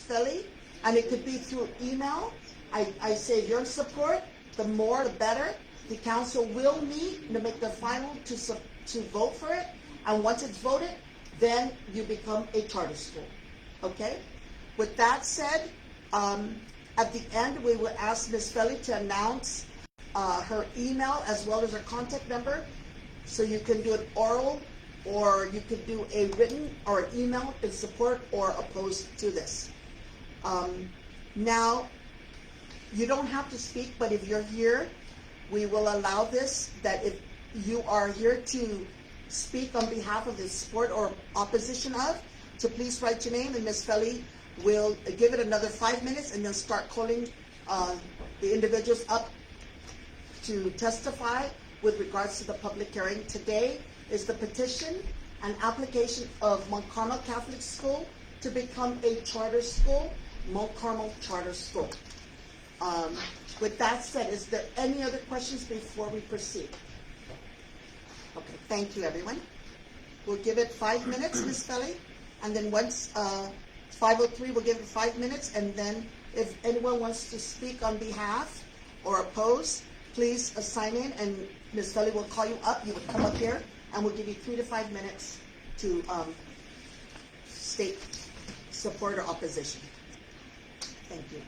Philly, and it could be through email. I say if you're in support, the more the better. The council will meet to make the final to vote for it, and once it's voted, then you become a charter school. Okay? With that said, at the end we will ask Ms. Philly to announce her email as well as her contact number, so you can do an oral or you could do a written or an email in support or opposed to this. Now, you don't have to speak, but if you're here, we will allow this, that if you are here to speak on behalf of the support or opposition of, to please write your name, and Ms. Philly will give it another 5 minutes and then start calling the individuals up to testify with regards to the public hearing. Today is the petition and application of Mount Carmel Catholic School to become a charter school, Mount Carmel Charter School. With that said, is there any other questions before we proceed? Okay, thank you, everyone. We'll give it 5 minutes, Ms. Philly, and then once 5:03, we'll give it 5 minutes, and then if anyone wants to speak on behalf or oppose, please sign in, and Ms. Philly will call you up. You would come up here, and we'll give you 3 to 5 minutes to state support or opposition. Thank you.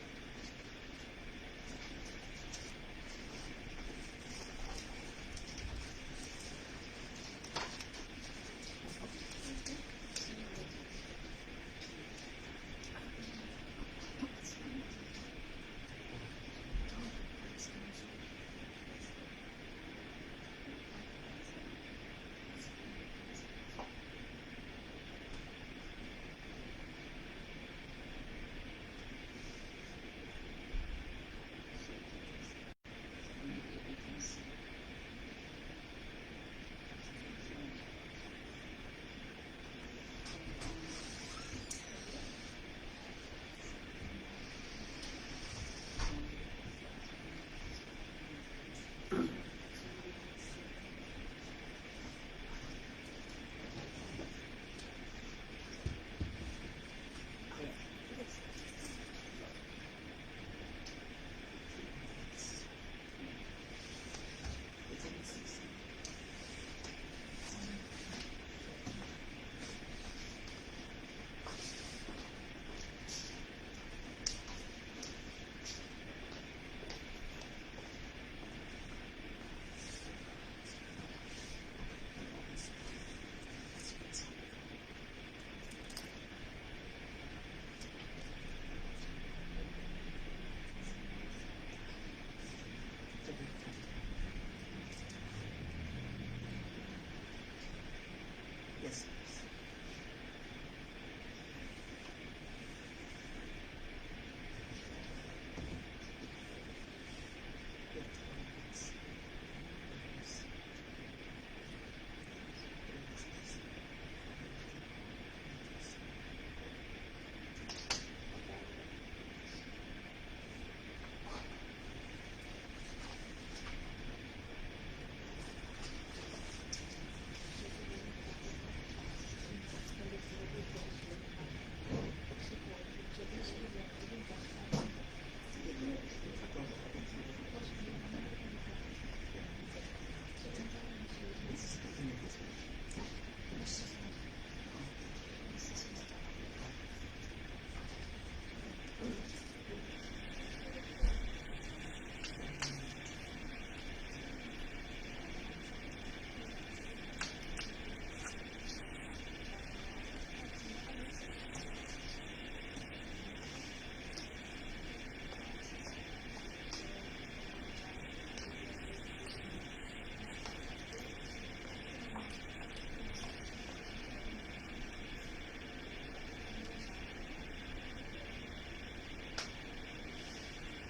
Yes.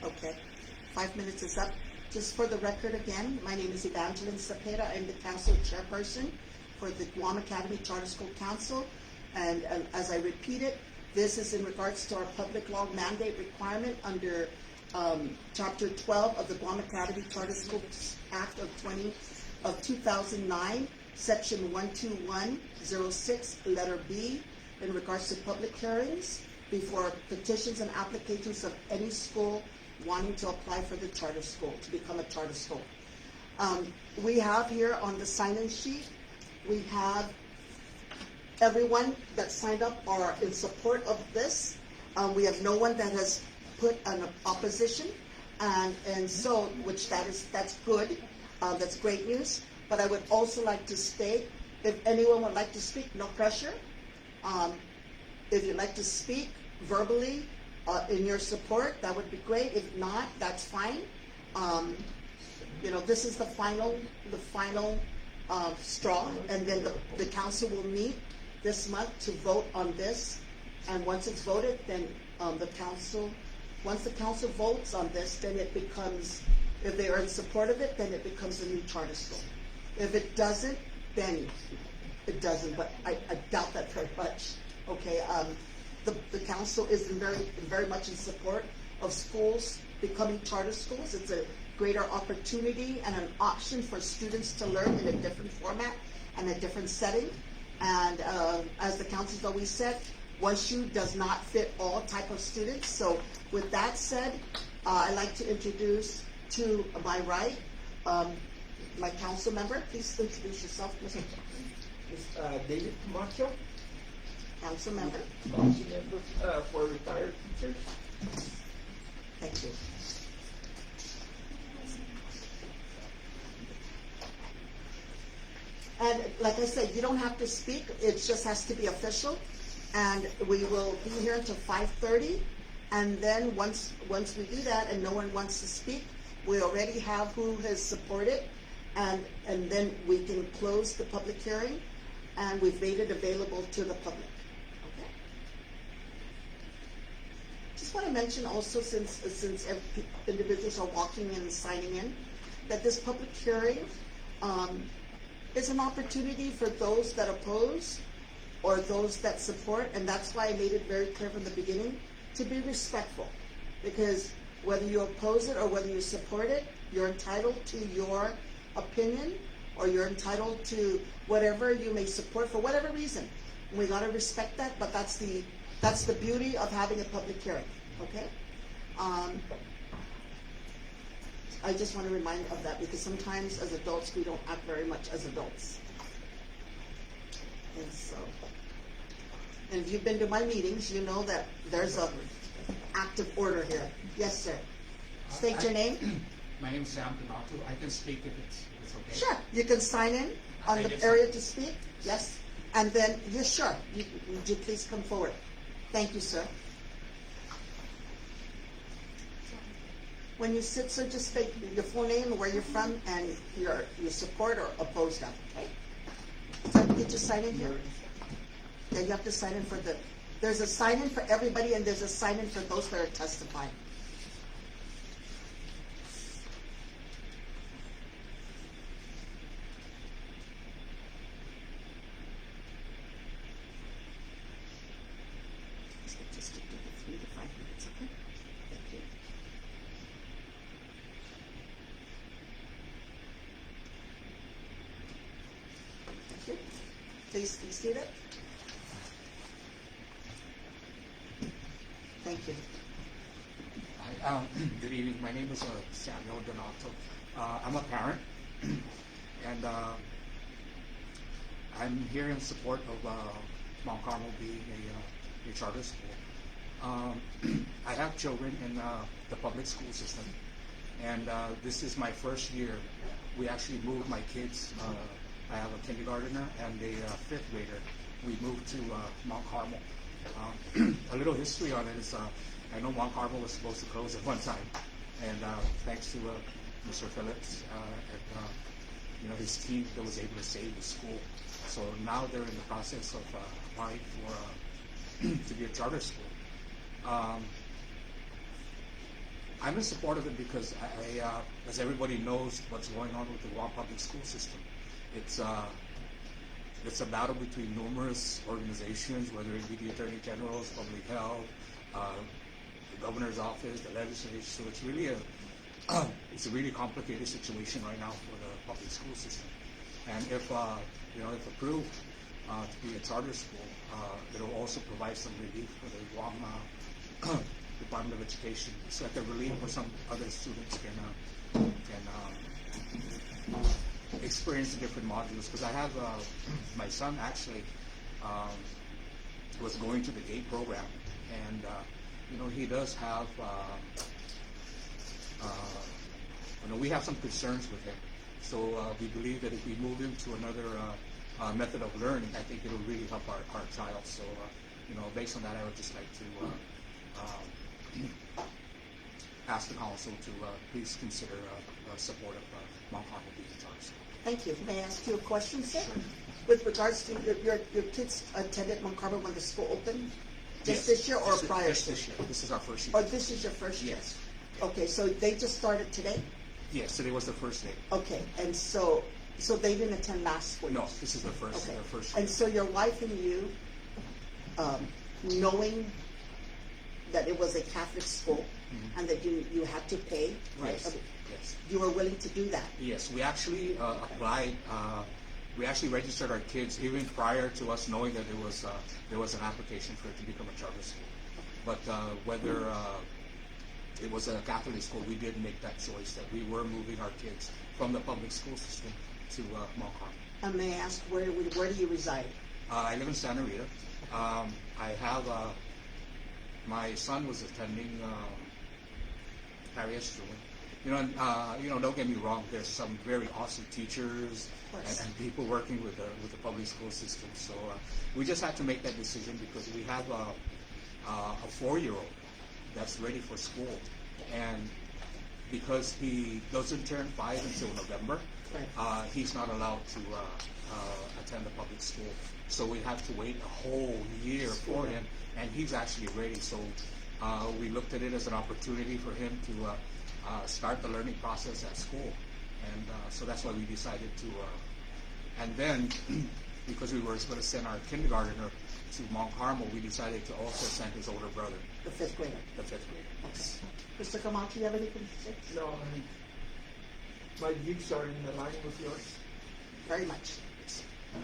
Okay, 5 minutes is up. Just for the record again, my name is Evangeline Cepeda. I'm the council chairperson for the Guam Academy Charter School Council. And as I repeat it, this is in regards to our public law mandate requirement under Chapter 12 of the Guam Academy Charter School Act of 2009, Section 12106, letter B, in regards to public hearings before petitions and applications of any school wanting to apply for the charter school, to become a charter school. We have here on the sign-in sheet, we have everyone that signed up are in support of this. We have no one that has put an opposition, and so, that's good. That's great news. But I would also like to state, if anyone would like to speak, no pressure. If you'd like to speak verbally in your support, that would be great. If not, that's fine. This is the final straw, and then the council will meet this month to vote on this. And once it's voted, then once the council votes on this, then it becomes, if they are in support of it, then it becomes a new charter school. If it doesn't, then it doesn't, but I doubt that very much. Okay, the council is very much in support of schools becoming charter schools. It's a greater opportunity and an option for students to learn in a different format and a different setting. And as the council's always said, one shoe does not fit all type of students. So with that said, I'd like to introduce to my right, my council member. Please introduce yourself, Mr. David Camacho, Council member. council member for retired teachers. Thank you. And like I said, you don't have to speak. It just has to be official. And we will be here until 5:30. And then once we do that and no one wants to speak, we already have who has supported. And then we can close the public hearing, and we've made it available to the public. Okay. Just want to mention also, since individuals are walking in and signing in, that this public hearing is an opportunity for those that oppose or those that support, and that's why I made it very clear from the beginning to be respectful, because whether you oppose it or whether you support it, you're entitled to your opinion, or you're entitled to whatever you may support for whatever reason. We got to respect that, but that's the beauty of having a public hearing. Okay. I just want to remind of that, because sometimes as adults we don't act very much as adults. And if you've been to my meetings, you know that there's a active order here. Yes, sir. State your name. My name is Sam Donato. I can speak if it's okay. Sure. You can sign in on the area to speak. Yes. And then, yes, sure. Would you please come forward? Thank you, sir. When you sit, sir, just state your full name, where you're from, and your support or oppose them. Okay. So get your sign in here. Yeah, you have to sign in for there's a sign in for everybody, and there's a sign in for those that are testifying. Just stick to the 3 to 5 minutes, okay? Thank you. Thank you. Please be seated. Thank you. Hi, good evening. My name is Samuel Donato. I'm a parent, and I'm here in support of Mount Carmel being a charter school. I have children in the public school system, and this is my first year. We actually moved my kids. I have a kindergartner and a fifth grader. We moved to Mount Carmel. A little history on it is, I know Mount Carmel was supposed to close at one time, and thanks to Mr. Phillips and his team, that was able to save the school. So now they're in the process of applying for to be a charter school. I'm in support of it because as everybody knows, what's going on with the Guam public school system. It's a battle between numerous organizations, whether it be the Attorney General's, Public Health, the Governor's Office, the legislature. So it's really it's a really complicated situation right now for the public school system. And if approved, to be a charter school. It'll also provide some relief for the Guam Department of Education, so that the relief for some other students can experience the different modules. Because I have my son actually was going to the GATE program, and he does have. We have some concerns with him, so we believe that if we move him to another method of learning, I think it'll really help our child. So, based on that, I would just like to ask the council to please consider support of Mount Carmel being a charter school. Thank you. May I ask you a question, sir? Sure. With regards to your kids attended Mount Carmel when the school opened? Just Yes. this year or prior? Just this year. This is our first year. Oh, this is your first year? Yes. Okay, so they just started today? Yes, today was the first day. Okay, and so they didn't attend last school? No, this is the first. Okay. Their first year. And so your wife and you, knowing that it was a Catholic school and that you had to pay, right? Yes. Yes. You were willing to do that? Yes, we actually applied. We actually registered our kids even prior to us knowing that there was an application for it to become a charter school. But whether it was a Catholic school, we did make that choice that we were moving our kids from the public school system to Mount Carmel. And may I ask, where do you reside? I live in Santa Rita. I have my son was attending Harry S. Truman. Don't get me wrong. There's some very awesome teachers and people working with the public school system. So we just had to make that decision because we have a 4-year-old that's ready for school, and because he doesn't turn 5 until November, he's not allowed to attend the public school. So we have to wait a whole year for him, and he's actually ready. So we looked at it as an opportunity for him to start the learning process at school, and so that's why we decided to. And then, because we were going to send our kindergartner to Mount Carmel, we decided to also send his older brother, The fifth grader. the 5th grader. Okay. Mr. Camacho, you have anything to say? No, my views are in line with yours. Very much.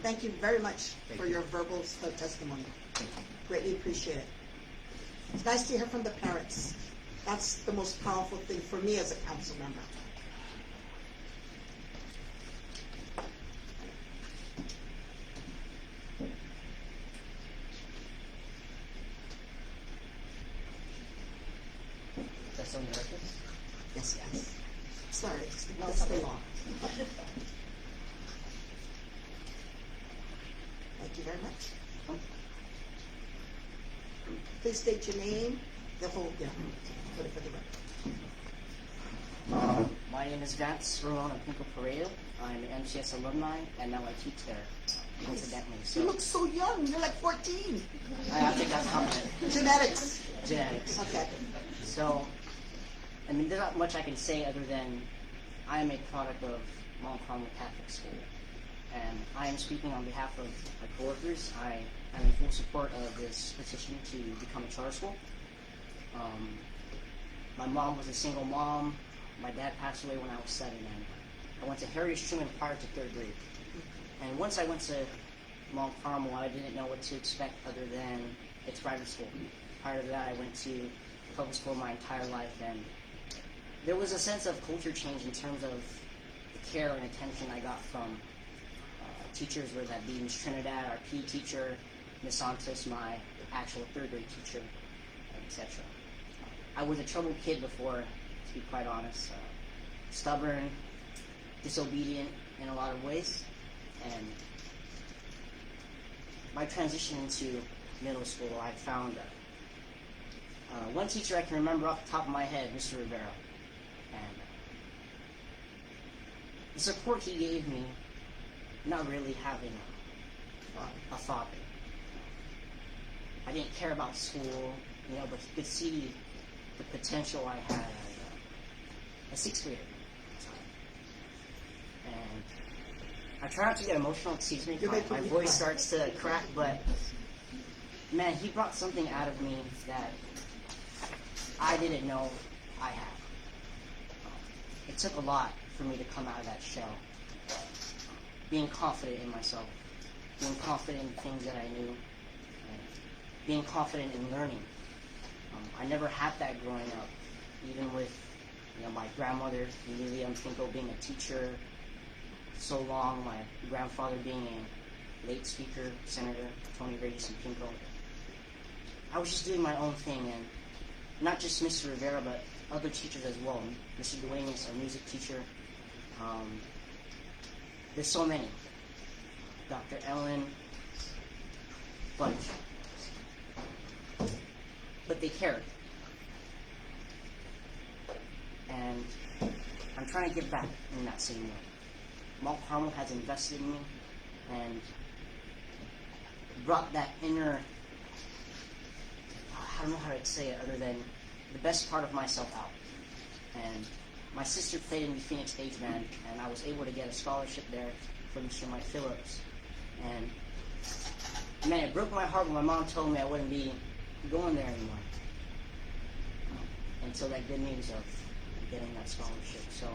Thank you very much Thank for you. your verbal testimony. Thank you. Greatly appreciate it. It's nice to hear from the parents. That's the most powerful thing for me as a council member. That's on the record? Yes, yes. Sorry, let's stay on. Thank you very much. Please state your name, the whole, put it for the record. My name is Vance Ramon Pinco Pereira. I'm an MCS alumni, and now I teach there, incidentally. You So look so young, you're like 14. I have to take that compliment. Genetics. Genetics. Okay. So, there's not much I can say other than I am a product of Mount Carmel Catholic School. And I am speaking on behalf of my coworkers. I am in full support of this petition to become a charter school. My mom was a single mom. My dad passed away when I was 7, and I went to Harry S. Truman prior to 3rd grade. And once I went to Mount Carmel, I didn't know what to expect other than it's private school. Prior to that, I went to public school my entire life, and there was a sense of culture change in terms of the care and attention I got from teachers, whether that be Miss Trinidad, our PE teacher, Miss Santos, my actual 3rd grade teacher, etc. I was a troubled kid before, to be quite honest. Stubborn, disobedient in a lot of ways, and my transition into middle school, I found one teacher I can remember off the top of my head, Mr. Rivera, and the support he gave me, not really having a father. I didn't care about school, but he could see the potential I had as a 6th grader at the time. And I try not to get emotional, excuse me, my voice starts to crack, but man, he brought something out of me that I didn't know I had. It took a lot for me to come out of that shell. Being confident in myself, being confident in things that I knew, and being confident in learning. I never had that growing up, even with my grandmother, Emilia Pinko, being a teacher so long, my grandfather being a late speaker, Senator Tony Reyes and Pinko. I was just doing my own thing, and not just Mr. Rivera, but other teachers as well. Mr. Duenas, our music teacher. There's so many. Dr. Ellen, bunch. But they cared. And I'm trying to give back in that same way. Mount Carmel has invested in me and brought that inner, I don't know how to say it other than the best part of myself out. And my sister played in the Phoenix Stage Band, and I was able to get a scholarship there from Mr. Mike Phillips. And man, it broke my heart when my mom told me I wouldn't be going there anymore until that good news of getting that scholarship. So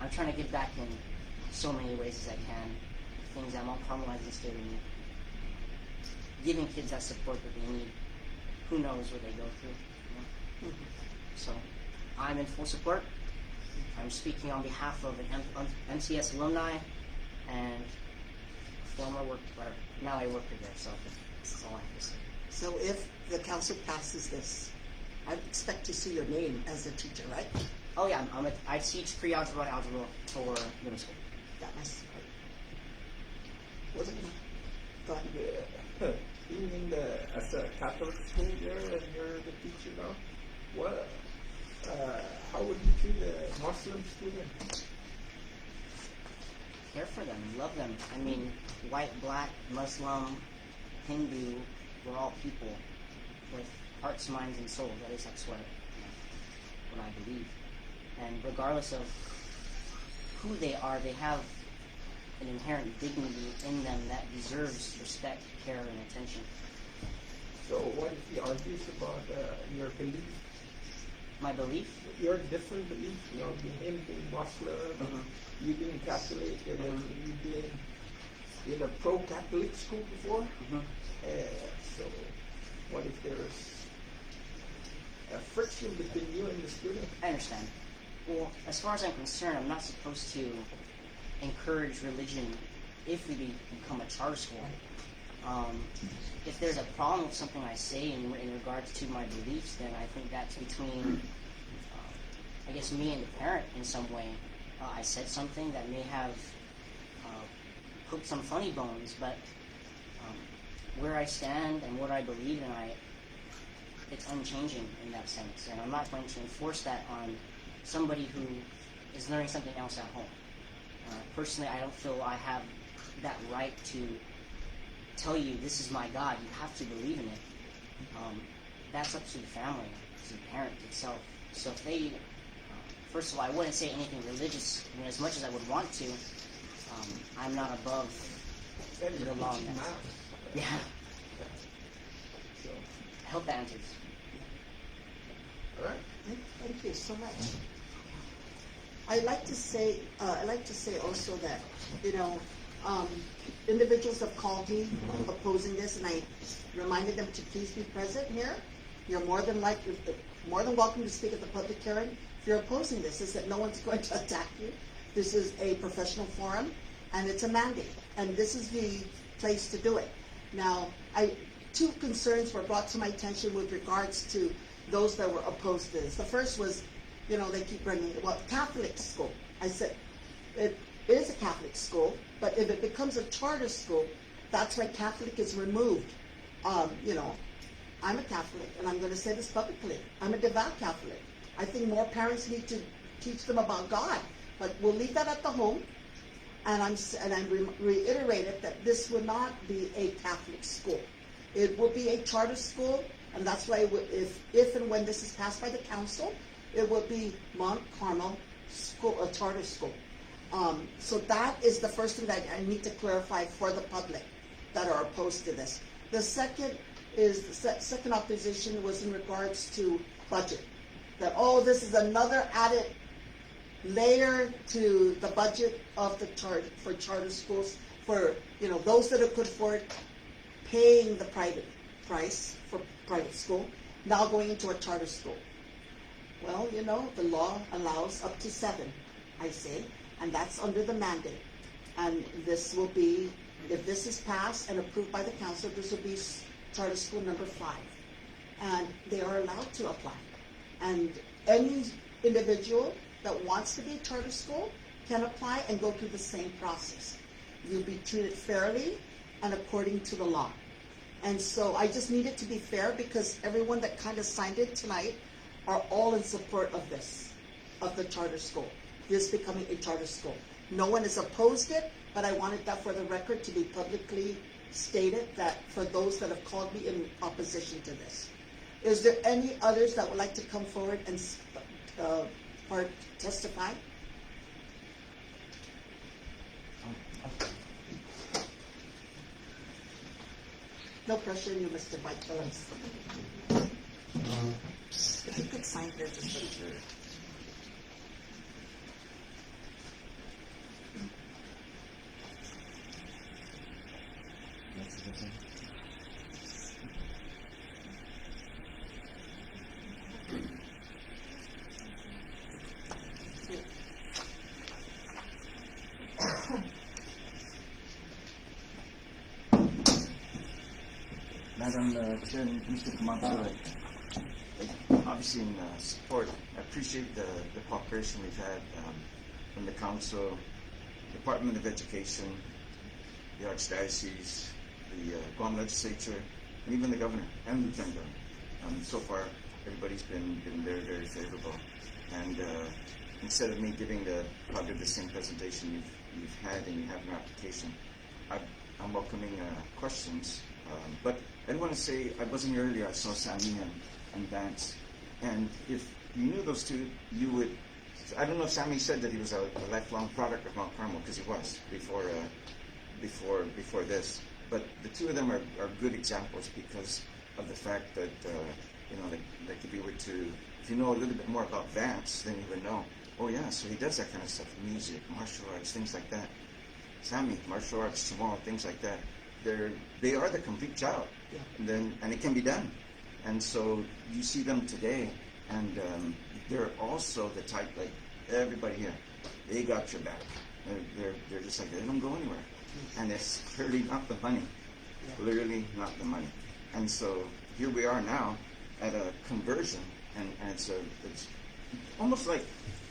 I'm trying to give back in so many ways as I can, things that Mount Carmel has instilled in me, giving kids that support that they need. Who knows what they go through. So I'm in full support. I'm speaking on behalf of an MCS alumni and former worker. Now I work there, so that's all I have to say. So if the council passes this, I expect to see your name as a teacher, right? Oh yeah, I teach pre-algebra and algebra for middle school. That must wasn't go ahead. Yeah. Being in as a Catholic school there, and you're the teacher now, how would you treat a Muslim student? Care for them, love them. I mean, white, black, Muslim, Hindu, we're all people with hearts, minds, and souls. At least that's what I believe. And regardless of who they are, they have an inherent dignity in them that deserves respect, care, and attention. So what if he argues about your belief? My belief? Your different belief, him being Muslim, you being Catholic, and then you being in a pro-Catholic school before. So what if there's a friction between you and the student? I understand. Well, as far as I'm concerned, I'm not supposed to encourage religion if we become a charter school. If there's a problem with something I say in regards to my beliefs, then I think that's between, I guess, me and the parent in some way. I said something that may have poked some funny bones, but where I stand and what I believe in, it's unchanging in that sense. And I'm not going to enforce that on somebody who is learning something else at home. Personally, I don't feel I have that right to tell you this is my God, you have to believe in it. That's up to the family, to the parent itself. So if they, first of all, I wouldn't say anything religious, as much as I would want to. I'm not above the law. Yeah. So, I hope that answers. all right. Thank you so much. I like to say also that, individuals have called me opposing this, and I reminded them to please be present here. You're more than welcome to speak at the public hearing. If you're opposing this, is that no one's going to attack you. This is a professional forum, and it's a mandate, and this is the place to do it. Now, two concerns were brought to my attention with regards to those that were opposed to this. The first was, they keep bringing, Catholic school. I said, it is a Catholic school, but if it becomes a charter school, that's why Catholic is removed. I'm a Catholic, and I'm going to say this publicly. I'm a devout Catholic. I think more parents need to teach them about God, but we'll leave that at the home. And I reiterated that this will not be a Catholic school. It will be a charter school, and that's why if and when this is passed by the council, it will be Mount Carmel School, a charter school. So that is the first thing that I need to clarify for the public that are opposed to this. The second second opposition was in regards to budget. That, this is another added layer to the budget of for charter schools for, you know, those that could afford paying the private price for private school, now going into a charter school. Well, you know, the law allows up to 7, I say, and that's under the mandate. And this will be, if this is passed and approved by the council, this will be charter school number 5. And they are allowed to apply. And any individual that wants to be a charter school can apply and go through the same process. You'll be treated fairly and according to the law. And so I just need it to be fair, because everyone that kind of signed it tonight are all in support of this, of the charter school, this becoming a charter school. No one has opposed it, but I wanted that for the record to be publicly stated, that for those that have called me in opposition to this. Is there any others that would like to come forward and testify? No pressure on you, Mr. Mike Phillips. If you could sign here just for sure. Madam Chair, Mr. Camacho, obviously in support, I appreciate the cooperation we've had from the Council, Department of Education, the Archdiocese, the Guam Legislature, and even the Governor and Lieutenant Governor. So far, everybody's been very, very favorable. And instead of me giving probably the same presentation you've had and you have in your application, I'm welcoming questions. But I do want to say, I wasn't here earlier, I saw Sammy and Vance. And if you knew those two, you would, I don't know if Sammy said that he was a lifelong product of Mount Carmel, because he was before this. But the two of them are good examples because of the fact that, like if you were to, if you know a little bit more about Vance, then you would know, oh yeah, so he does that kind of stuff, music, martial arts, things like that. Sammy, martial arts, tomorrow, things like that. They are the complete child, yeah. And it can be done. And so you see them today, and they're also the type, like everybody here, they got your back. They're just like, they don't go anywhere. And it's clearly not the money, clearly not the money. And so here we are now at a conversion, and it's almost like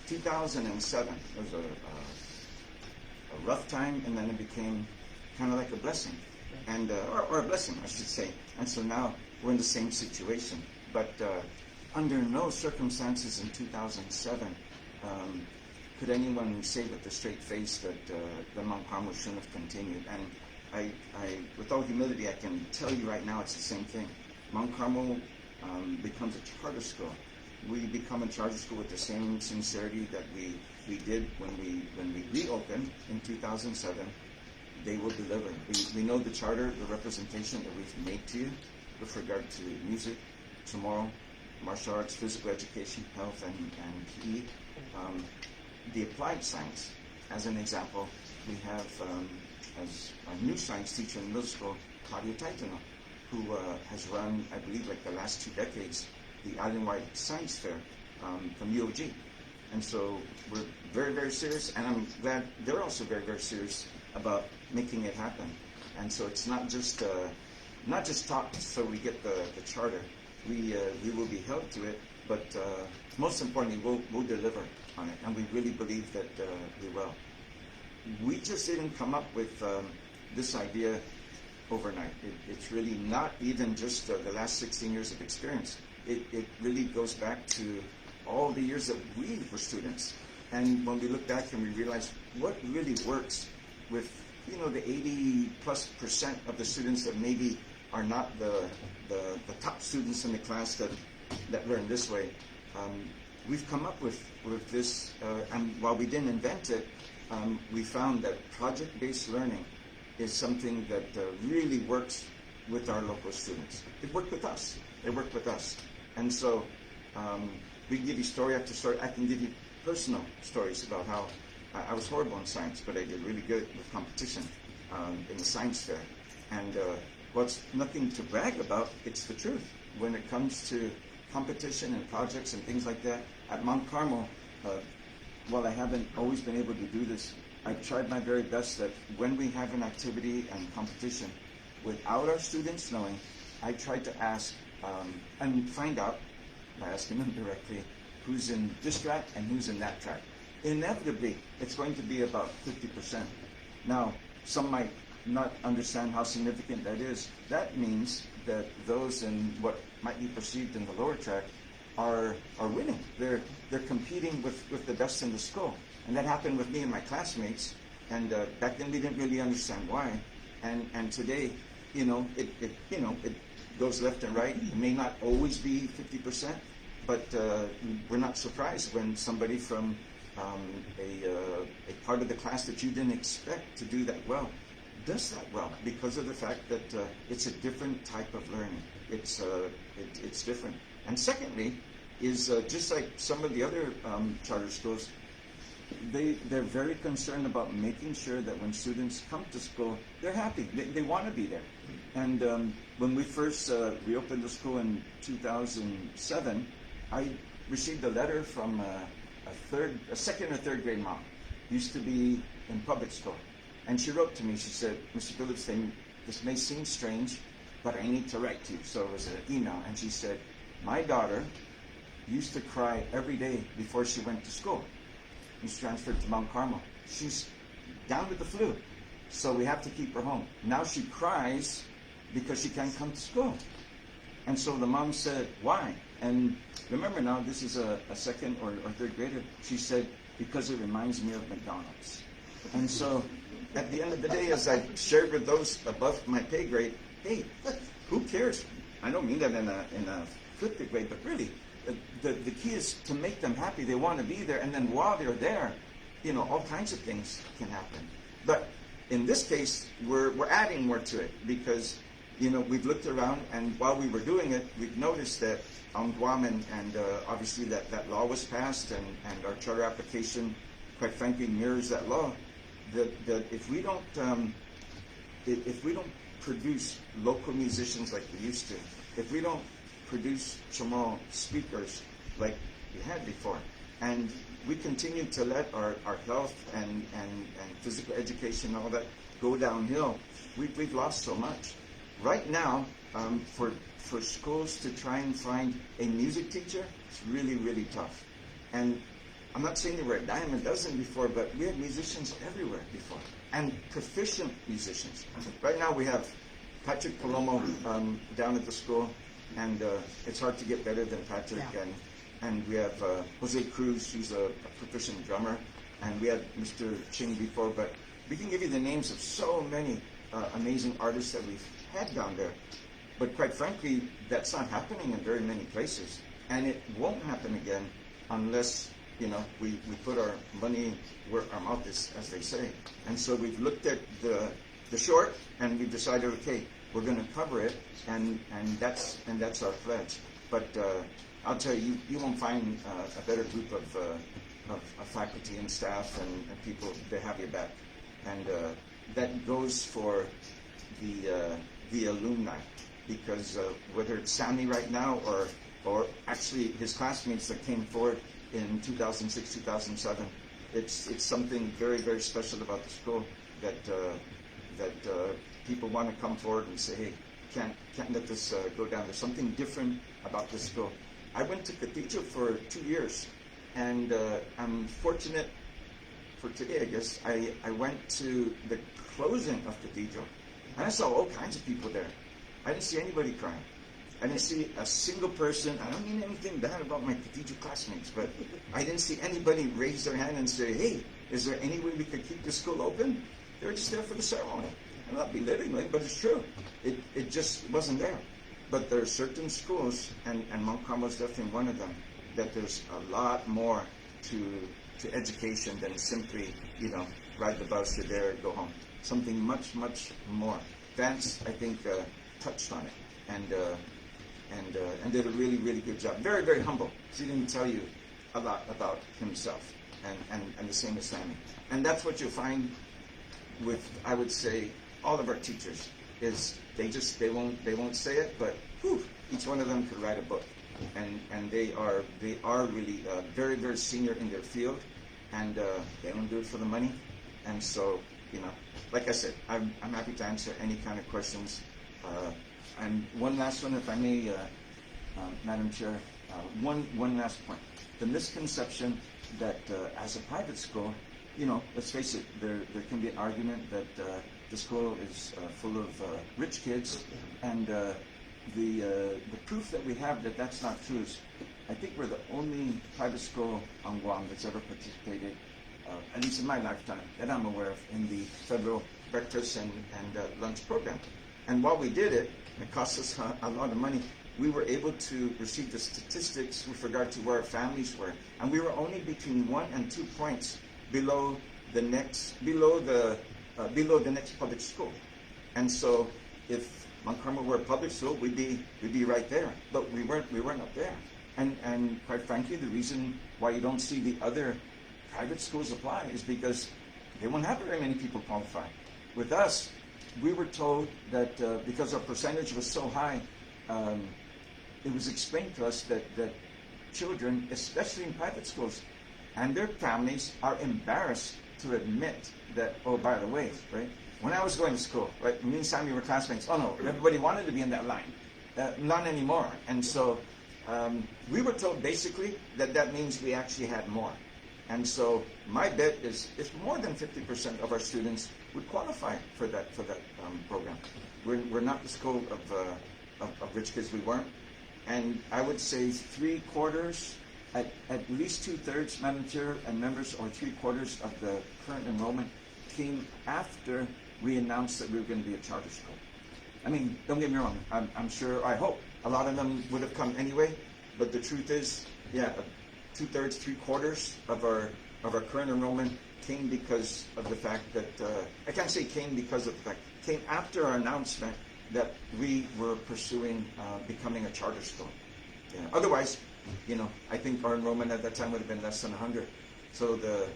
2007. It was a rough time, and then it became kind of like a blessing. And or a blessing, I should say. And so now we're in the same situation. But under no circumstances in 2007 could anyone say with a straight face that the Mount Carmel shouldn't have continued. And I, with all humility, I can tell you right now it's the same thing. Mount Carmel becomes a charter school. We become a charter school with the same sincerity that we did when we reopened in 2007. They will deliver. We know the charter, the representation that we've made to you with regard to music, tomorrow, martial arts, physical education, health, and PE. The applied science, as an example, we have as a new science teacher in middle school, Claudia Taitano, who has run, I believe, like the last 2 decades, the island-wide science fair from UOG. And so we're very, very serious, and I'm glad they're also very, very serious about making it happen. And so it's not just talk so we get the charter. We will be held to it, but most importantly, we'll deliver on it, and we really believe that we will. We just didn't come up with this idea overnight. It's really not even just the last 16 years of experience. It really goes back to all the years that we were students. And when we look back and we realize what really works with, the 80+% of the students that maybe are not the top students in the class that learn this way, we've come up with this, and while we didn't invent it, we found that project-based learning is something that really works with our local students. It worked with us. And so we can give you story after story. I can give you personal stories about how I was horrible in science, but I did really good with competition. in the science fair. And well, it's nothing to brag about, it's the truth. When it comes to competition and projects and things like that, at Mount Carmel, while I haven't always been able to do this, I've tried my very best that when we have an activity and competition, without our students knowing, I tried to ask and find out by asking them directly who's in this track and who's in that track. Inevitably, it's going to be about 50%. Now, some might not understand how significant that is. That means that those in what might be perceived in the lower track are winning. They're competing with the best in the school. And that happened with me and my classmates. And back then we didn't really understand why. And today, it goes left and right. It may not always be 50%, but we're not surprised when somebody from a part of the class that you didn't expect to do that well does that well, because of the fact that it's a different type of learning. It's different. And secondly, is just like some of the other charter schools, they're very concerned about making sure that when students come to school, they're happy. They want to be there. And when we first reopened the school in 2007, I received a letter from a second or third grade mom. Used to be in public school. And she wrote to me, she said, Mr. Phillips, this may seem strange, but I need to write to you. So it was an email. And she said, my daughter used to cry every day before she went to school. She's transferred to Mount Carmel. She's down with the flu, so we have to keep her home. Now she cries because she can't come to school. And so the mom said, why? And remember now, this is a second or third grader. She said, because it reminds me of McDonald's. And so at the end of the day, as I shared with those above my pay grade, hey, who cares? I don't mean that in a flippant way, but really, the key is to make them happy. They want to be there, and then while they're there, all kinds of things can happen. But in this case, we're adding more to it because we've looked around, and while we were doing it, we've noticed that on Guam, and obviously that law was passed, and our charter application, quite frankly, mirrors that law. That if we don't produce local musicians like we used to, if we don't produce Chamorro speakers like we had before, and we continue to let our health and physical education and all that go downhill, we've lost so much. Right now, for schools to try and find a music teacher, it's really, really tough. And I'm not saying they were a dime a dozen before, but we had musicians everywhere before, and proficient musicians. Right now we have Patrick Palomo down at the school, and it's hard to get better than Patrick. Yeah. And we have Jose Cruz, who's a proficient drummer, and we had Mr. Ching before, but we can give you the names of so many amazing artists that we've had down there. But quite frankly, that's not happening in very many places, and it won't happen again unless we put our money where our mouth is, as they say. And so we've looked at the short, and we've decided, okay, we're going to cover it, and that's our pledge. But I'll tell you, you won't find a better group of faculty and staff and people that have your back. And that goes for the alumni, because whether it's Sammy right now or actually his classmates that came forward in 2006, 2007, it's something very, very special about the school that people want to come forward and say, hey, can't let this go down. There's something different about this school. I went to Cathedral for 2 years, and I'm fortunate for today, I guess. I went to the closing of Cathedral, and I saw all kinds of people there. I didn't see anybody crying. I didn't see a single person. I don't mean anything bad about my Cathedral classmates, but I didn't see anybody raise their hand and say, hey, is there any way we could keep the school open? They were just there for the ceremony. I'm not belittling it, but it's true. It just wasn't there. But there are certain schools, and Mount Carmel is definitely one of them, that there's a lot more to education than simply, ride the bus, you're there, go home. Something much, much more. Vance, I think, touched on it, and did a really, really good job. Very, very humble. He didn't tell you a lot about himself, and the same as Sammy. And that's what you'll find with I would say all of our teachers is they won't say it, but whew, each one of them could write a book, and they are really very, very senior in their field, and they don't do it for the money, and so like I said, I'm happy to answer any kind of questions. And one last one, if I may, Madam Chair, one last point. The misconception that as a private school, let's face it, there can be an argument that the school is full of rich kids, and the proof that we have that that's not true is, I think we're the only private school on Guam that's ever participated, at least in my lifetime, that I'm aware of, in the federal breakfast and lunch program. And while we did it, it cost us a lot of money. We were able to receive the statistics with regard to where our families were, and we were only between 1 and 2 points below the next public school. And so, if Mount Carmel were a public school, we'd be right there. But we weren't up there. And quite frankly, the reason why you don't see the other private schools apply is because they won't have very many people qualify. With us, we were told that because our percentage was so high, it was explained to us that children, especially in private schools, and their families are embarrassed to admit that, oh, by the way, right, when I was going to school, right, me and Sammy were classmates, oh no, everybody wanted to be in that line. Not anymore. And so we were told basically that means we actually had more. And so my bet is if more than 50% of our students would qualify for that program. We're not the school of rich kids, we weren't. And I would say 3/4, at least 2/3, Madam Chair and members, or 3/4 of the current enrollment came after we announced that we were going to be a charter school. I mean, don't get me wrong, I'm sure, I hope, a lot of them would have come anyway, but the truth is, yeah, 2/3, 3/4 of our current enrollment came because of the fact that, I can't say came because of the fact, came after our announcement that we were pursuing becoming a charter school. Yeah. Otherwise, I think our enrollment at that time would have been less than 100. So the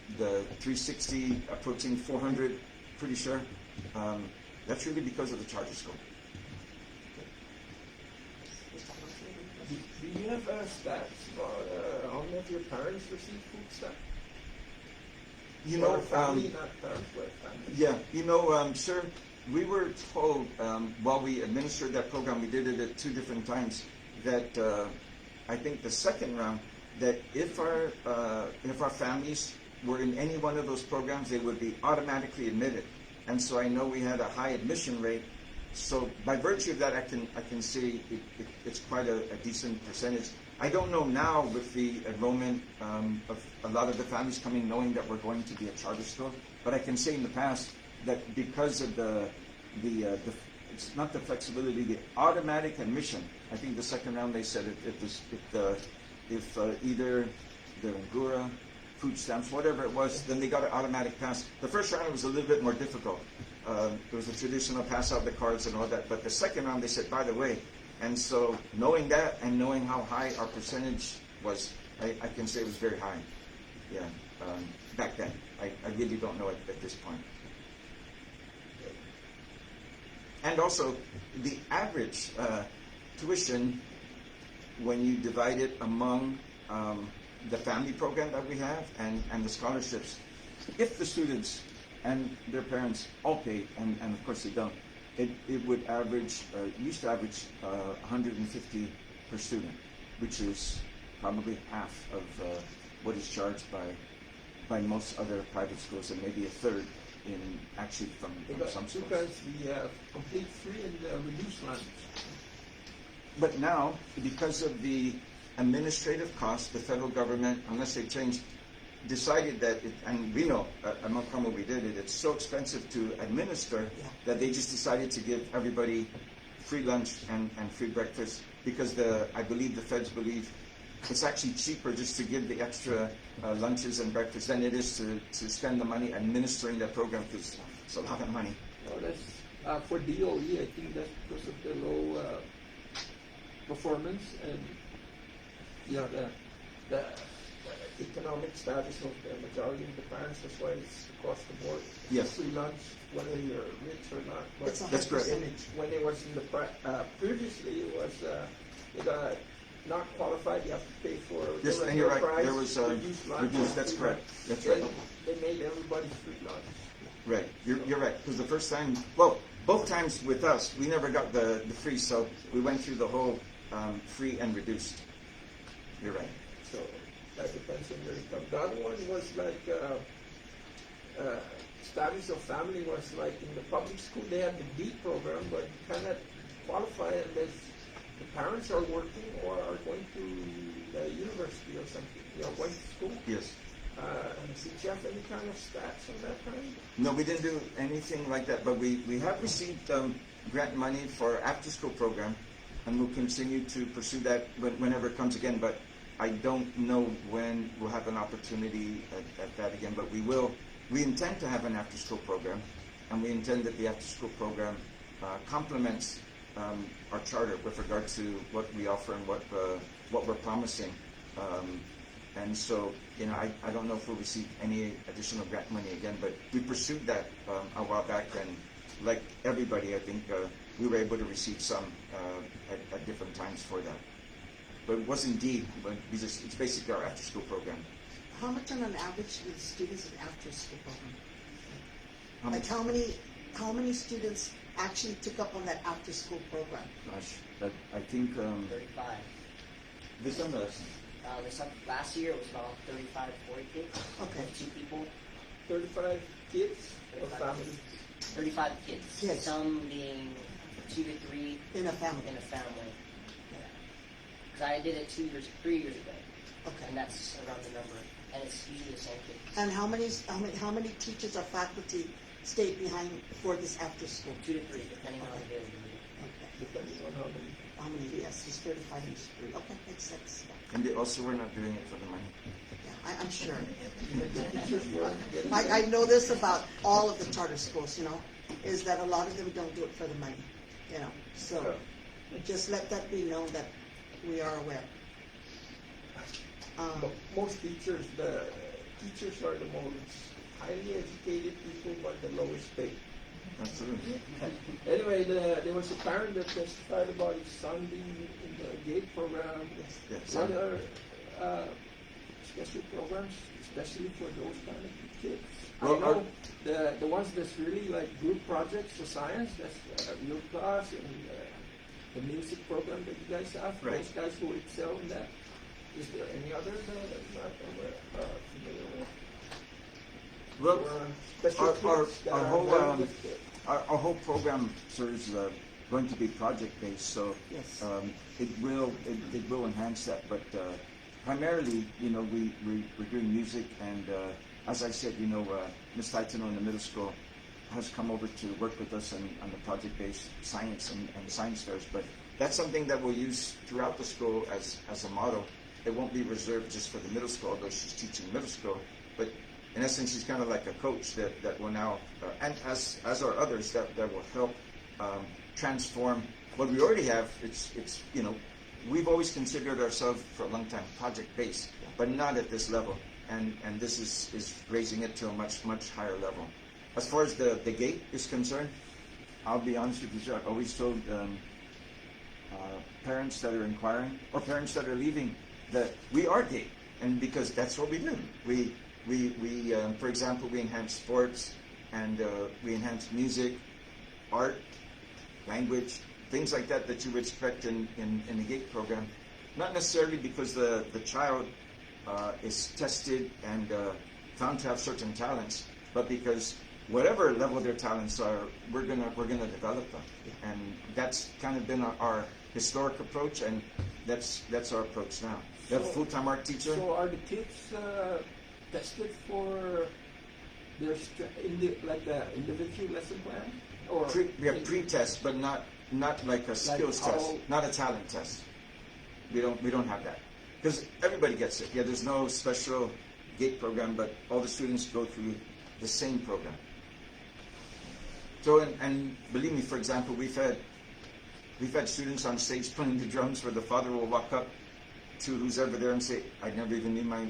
360 approaching 400, pretty sure, that's really because of the charter school. Do you have stats about how many of your parents receive food stamps? Or family, not parents, but family. Yeah, sir, we were told while we administered that program, we did it at 2 different times, that I think the second round, that if our families were in any one of those programs, they would be automatically admitted. And so I know we had a high admission rate. So by virtue of that, I can say it's quite a decent percentage. I don't know now with the enrollment of a lot of the families coming, knowing that we're going to be a charter school. But I can say in the past that because of it's not the flexibility, the automatic admission. I think the second round they said if either the Angura, food stamps, whatever it was, then they got an automatic pass. The first round was a little bit more difficult. It was a traditional pass out the cards and all that. But the second round they said, by the way, and so knowing that and knowing how high our percentage was, I can say it was very high. Yeah, back then. I really don't know at this point. And also, the average tuition, when you divide it among the family program that we have and the scholarships, if the students and their parents all pay, and of course they don't, it would average, used to average 150 per student, which is probably half of what is charged by most other private schools, and maybe a third in actually from some schools. Because we have complete free and reduced lunch. But now, because of the administrative costs, the federal government, unless they changed, decided that, and we know, at Mount Carmel we did it, it's so expensive to administer that they just decided to give everybody free lunch and free breakfast, because I believe the feds believe it's actually cheaper just to give the extra lunches and breakfast than it is to spend the money administering that program, because it's a lot of money. No, that's for DOE. I think that's because of the low performance and the economic status of the majority of the parents. That's why it's across the board. Yes. Free lunch, whether you're rich or not. But It's a high That's correct. percentage. when it was in the previously, it was you got not qualified. You have to pay for Yes, the and you're regular right. price, There was reduced lunch, reduced. That's free correct. lunch. That's Then right. They made everybody free lunch. Right. You're right. Because the first time, well, both times with us, we never got the free, so we went through the whole free and reduced. You're right. So that depends on your income. The other one was like status of family was like in the public school they had the D program, but you cannot qualify unless the parents are working or are going to the university or something. You know, going to school. Yes. Did you have any kind of stats on that kind? No, we didn't do anything like that, but we have received grant money for after-school program, and we'll continue to pursue that whenever it comes again. But I don't know when we'll have an opportunity at that again. But we will. We intend to have an after-school program, and we intend that the after-school program complements our charter with regard to what we offer and what we're promising. And so, you know, I don't know if we'll receive any additional grant money again, but we pursued that a while back, and like everybody, I think we were able to receive some at different times for that. But it was indeed, but it's basically our after-school program. How much on an average do the students in after-school program? How Like much? how many students actually took up on that after-school program? Gosh, that I think 35. this one does. Last year it was about 35, 40 kids. Okay. 2 people, 35 kids or 35 family? 35 kids. Yes. Some being 2 to 3 In a family. in a family. Because I did it 3 years ago, Okay. and that's around the number. And it's usually the same kids. And how many teachers or faculty stayed behind for this after school? 2 to 3, depending on the availability. Okay. Depending on how many. How many? Yes, it's 35 each. Okay, makes sense. And they also were not doing it for the money. Yeah, I'm sure. Teachers weren't getting I know this about all of the charter schools, you know, is that a lot of them don't do it for the money, you know. So just let that be known that we are aware. But most teachers, the teachers are the most highly educated people, but the lowest paid. Absolutely. Anyway, there was a parent that testified about his son being in the GATE program. Yes. What are special programs, especially for those kind of kids? Well, I know the ones that's really like group projects for science, that's real class, and the music program that you guys have, Right. those guys who excel in that. Is there any other that I'm not familiar with? Well, Or, special our kids that our are whole very gifted? our whole program, sir, is going to be project based. So Yes. it will enhance that. But primarily, you know, we're doing music, and as I said, you know, Ms. Taitano in the middle school has come over to work with us on the project based science and science fairs. But that's something that we'll use throughout the school as a model. It won't be reserved just for the middle school, although she's teaching middle school. But in essence, she's kind of like a coach that will now, and as are others, that will help transform what we already have. It's you know, we've always considered ourselves for a long time project based, but not at this level. And this is raising it to a much higher level. As far as the GATE is concerned, I'll be honest with you, sir, I've always told parents that are inquiring or parents that are leaving that we are GATE, and because that's what we do. We for example, we enhance sports, and we enhance music, art, language, things like that you would expect in the GATE program. Not necessarily because the child is tested and found to have certain talents, but because whatever level their talents are, we're gonna develop them, and that's kind of been our historic approach, and that's our approach now. We have a full-time art teacher. So are the kids tested for their like the individual lesson plan, or We have pre-test, but not like a skills how- test, not a talent test. We don't have that because everybody gets it. Yeah, there's no special GATE program, but all the students go through the same program. So and believe me, for example, we've had students on stage playing the drums where the father will walk up to who's ever there and say, "I never even knew my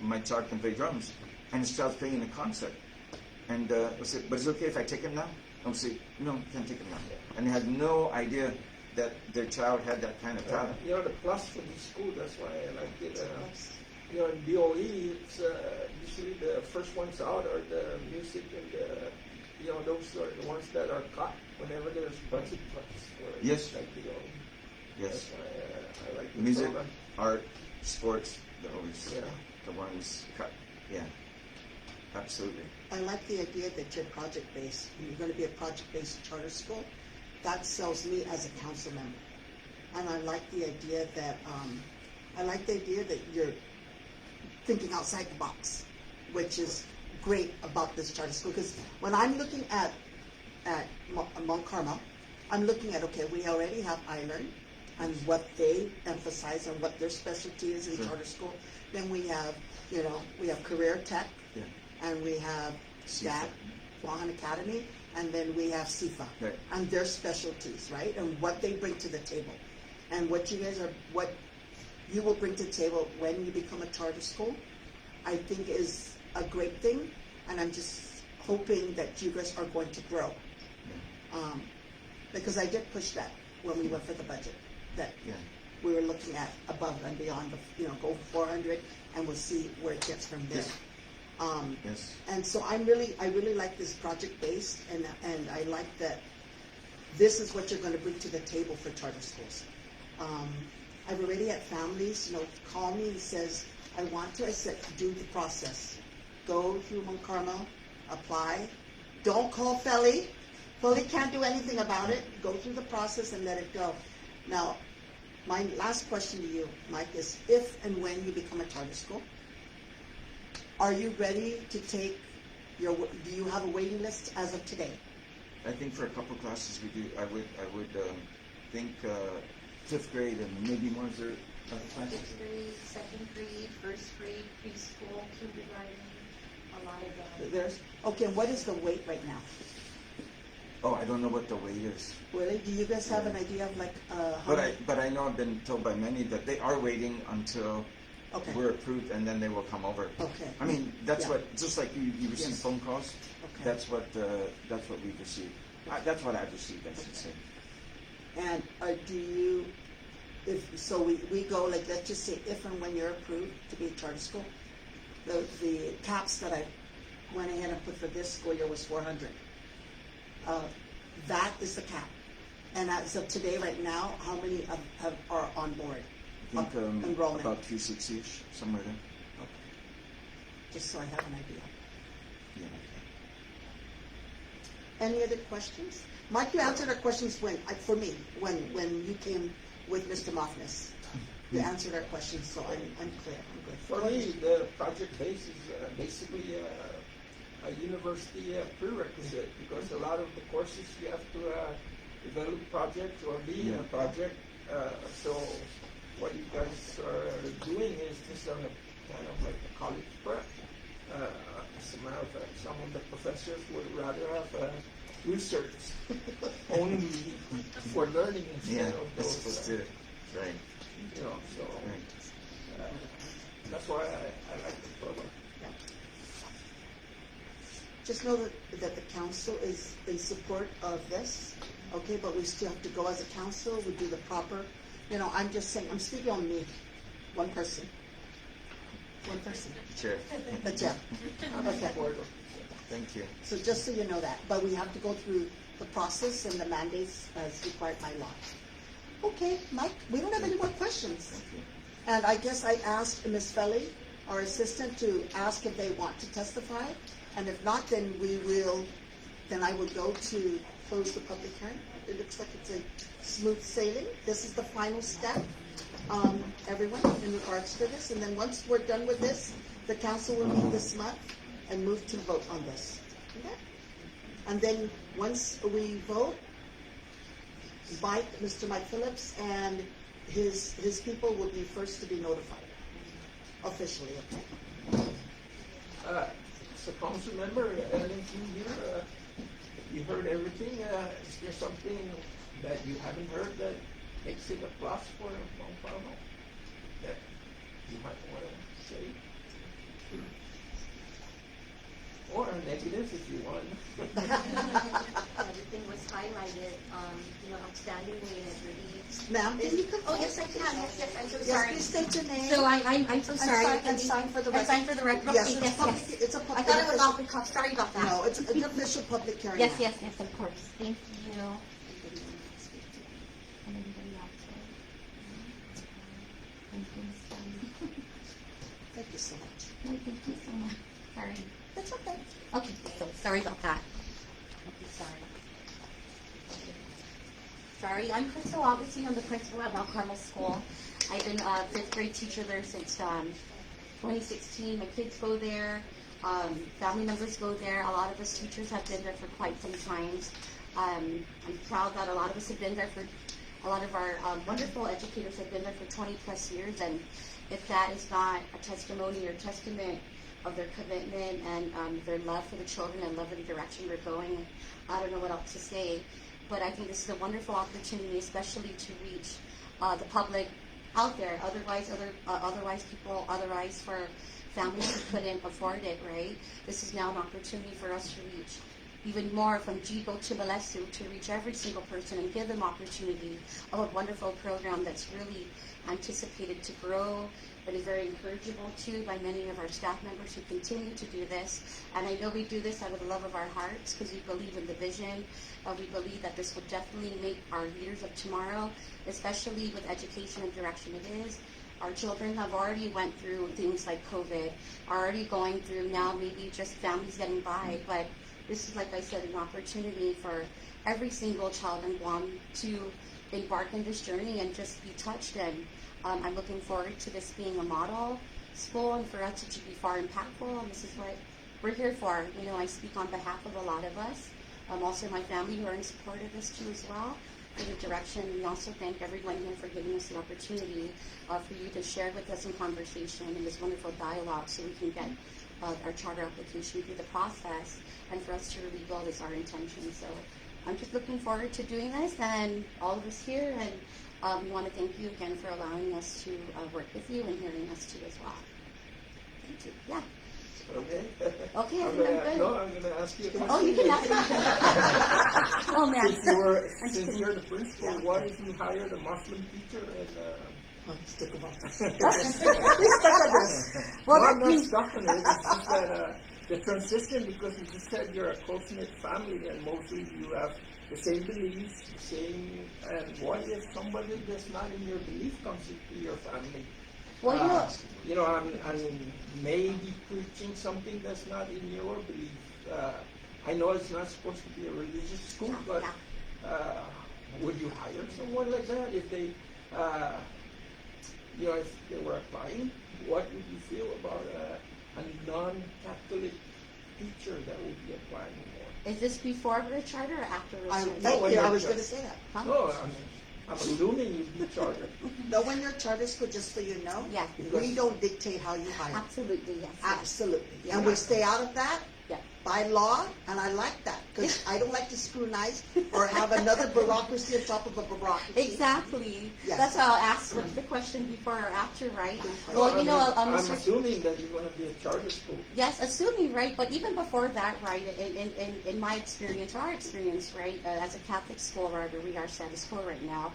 my child can play drums, and his child's playing in a concert. And I said, but is it okay if I take him now? I would say, no, you can't take him now. And they had no idea that their child had that kind of talent. You know, the plus for the school, that's why I like it. You know, in BOE, it's usually the first ones out are the music and the, you know, those are the ones that are caught whenever there's budget cuts. Yes. Like BOE. Yes. That's why I like the Music, program. art, sports, they're always Yeah. the ones cut. Yeah, absolutely. I like the idea that you're project-based. You're going to be a project-based charter school. That sells me as a council member. And I like the idea that you're thinking outside the box, which is great about this charter school. Because when I'm looking at Mount Carmel, I'm looking at, okay, we already have Island and what they emphasize and what their specialty is in Sure. charter school. Then we have, we have Career Tech, Yeah. and we have CIFA. that, Guam Academy, and then we have CIFA, Right. and their specialties, right, and what they bring to the table, and what you will bring to the table when you become a charter school, I think is a great thing, and I'm just hoping that you guys are going to grow, because I did push that when we went for the budget, that Yeah. we were looking at above and beyond, go for 400, and we'll see where it gets from there. Yes. Yes. And so I really like this project based, and I like that this is what you're going to bring to the table for charter schools. I've already had families, call me and says, I want to. I said, do the process. Go through Mount Carmel, apply. Don't call Feli. Feli can't do anything about it. Go through the process and let it go. Now, my last question to you, Mike, is if and when you become a charter school, are you ready to take do you have a waiting list as of today? I think for a couple classes we do. I would think 5th grade and maybe more. Is there other classes? 5th grade, 2nd grade, 1st grade, preschool, kindergarten, a lot of them. There's, okay, and what is the wait right now? Oh, I don't know what the weight is. Really? Do you guys have an idea of how many? But I know I've been told by many that they are waiting until Okay. we're approved, and then they will come over. Okay. I mean, that's Yeah. what, just like you receive Yes. phone calls, Okay. that's what we've received. That's what I've received, I should say. And we go, like, let's just say if and when you're approved to be a charter school, the caps that I went ahead and put for this school year was 400. That is the cap. And as of today, right now, how many are on board? I think Enrollment. about 360-ish, somewhere there. Just so I have an idea. Yeah. Any other questions? Mike, you answered our questions when you came with Mr. Moffness. You answered our questions, so I'm clear. I'm good. For me, the project base is basically a university prerequisite, because a lot of the courses you have to develop projects or be in a project. So what you guys are doing is just on a kind of like a college prep. As a matter of fact, some of the professors would rather have research only for learning instead of that's those. supposed to, right. So Right. that's why I like the program. Yeah. Just know that the council is in support of this, okay? But we still have to go as a council. We do the proper. I'm just saying. I'm speaking on me, one person. One person. Chair. But yeah. Okay. Thank you. So just so you know that, but we have to go through the process and the mandates as required by law. Okay, Mike, we don't have any more questions. Thank you. And I guess I asked Ms. Feli, our assistant, to ask if they want to testify. And if not, then I will go to close the public hearing. It looks like it's a smooth sailing. This is the final step, everyone, in regards to this. And then once we're done with this, the council will meet this month and move to vote on this. Okay? And then once we vote, Mr. Mike Phillips and his people will be first to be notified officially. Okay? So council member, anything here? You heard everything. Is there something that you haven't heard that makes it a plus for Mount Carmel that you might want to say? negative if you want. Everything was highlighted, outstandingly, and it really. Ma'am, can you come? Oh, yes, I can. Yes, I'm so Yes, sorry. please state your name. So I'm so sorry. And sign for the record. And sign for the record. Yes, Okay, it's a public. I thought it was off the cuff. Sorry about that. No, it's an official public hearing. Yes, ma'am. yes, of course. Thank you. And anybody else? Thank you. Thank you so much. No, thank you so much. Sorry. That's okay. Okay, so sorry about that. Okay, sorry. Sorry, I'm Crystal Augustine. I'm the principal at Mount Carmel School. I've been a fifth grade teacher there since 2016. My kids go there. Family members go there. A lot of us teachers have been there for quite some time. I'm proud that a lot of us have been there for, a lot of our wonderful educators have been there for 20 plus years. And if that is not a testimony or testament of their commitment and their love for the children and love for the direction we're going, I don't know what else to say. But I think this is a wonderful opportunity, especially to reach the public out there. Otherwise for families who couldn't afford it, right? This is now an opportunity for us to reach even more from Jigo to Malesu, to reach every single person and give them opportunity of a wonderful program that's really anticipated to grow, but is very encourageable too by many of our staff members who continue to do this. And I know we do this out of the love of our hearts because we believe in the vision. We believe that this will definitely make our leaders of tomorrow, especially with education and direction it is. Our children have already went through things like COVID, are already going through now maybe just families getting by, but this is, like I said, an opportunity for every single child in Guam to embark in this journey and just be touched. And I'm looking forward to this being a model school and for us to be far impactful. And this is what we're here for. I speak on behalf of a lot of us. Also my family who are in support of this too as well, for the direction. We also thank everyone here for giving us the opportunity for you to share with us in conversation and this wonderful dialogue so we can get our charter application through the process and for us to really build is our intention. So I'm just looking forward to doing this and all of us here, and we want to thank you again for allowing us to work with you and hearing us too as well. Thank you. Yeah. Okay. Okay, I'm I'm gonna, good. no, I'm gonna ask you a question. Oh, you can ask me. Oh man. Since you're the principal, what if you hired a Muslim teacher and Stick about this. Well, no, that I'm not means stuck on it. It's just that the transition, because you just said you're a close-knit family and mostly you have the same beliefs, the same, and what if somebody that's not in your belief comes into your family? well, I'm maybe preaching something that's not in your belief. I know it's not supposed to be a religious school, but would you hire someone like that if they, if they were applying? What would you feel about a non-Catholic teacher that would be applying more? is this before we're charter or after we're charter? Thank you, I was going to say that. Huh? No, I'm assuming you'd be chartered. No, when you're charter school, just so you know, Yeah. we don't dictate how you hire. Absolutely, yes. Absolutely. And we stay out of that Yeah. by law, and I like that because I don't like to scrutinize or have another bureaucracy on top of a bureaucracy. Exactly. Yes. That's how I'll ask what's the question before or after, right? No, Well, I'm Mr. assuming that you're going to be a charter school. Yes, assuming, right? But even before that, right, in my experience, our experience, right, as a Catholic school, right, where we are status quo right now,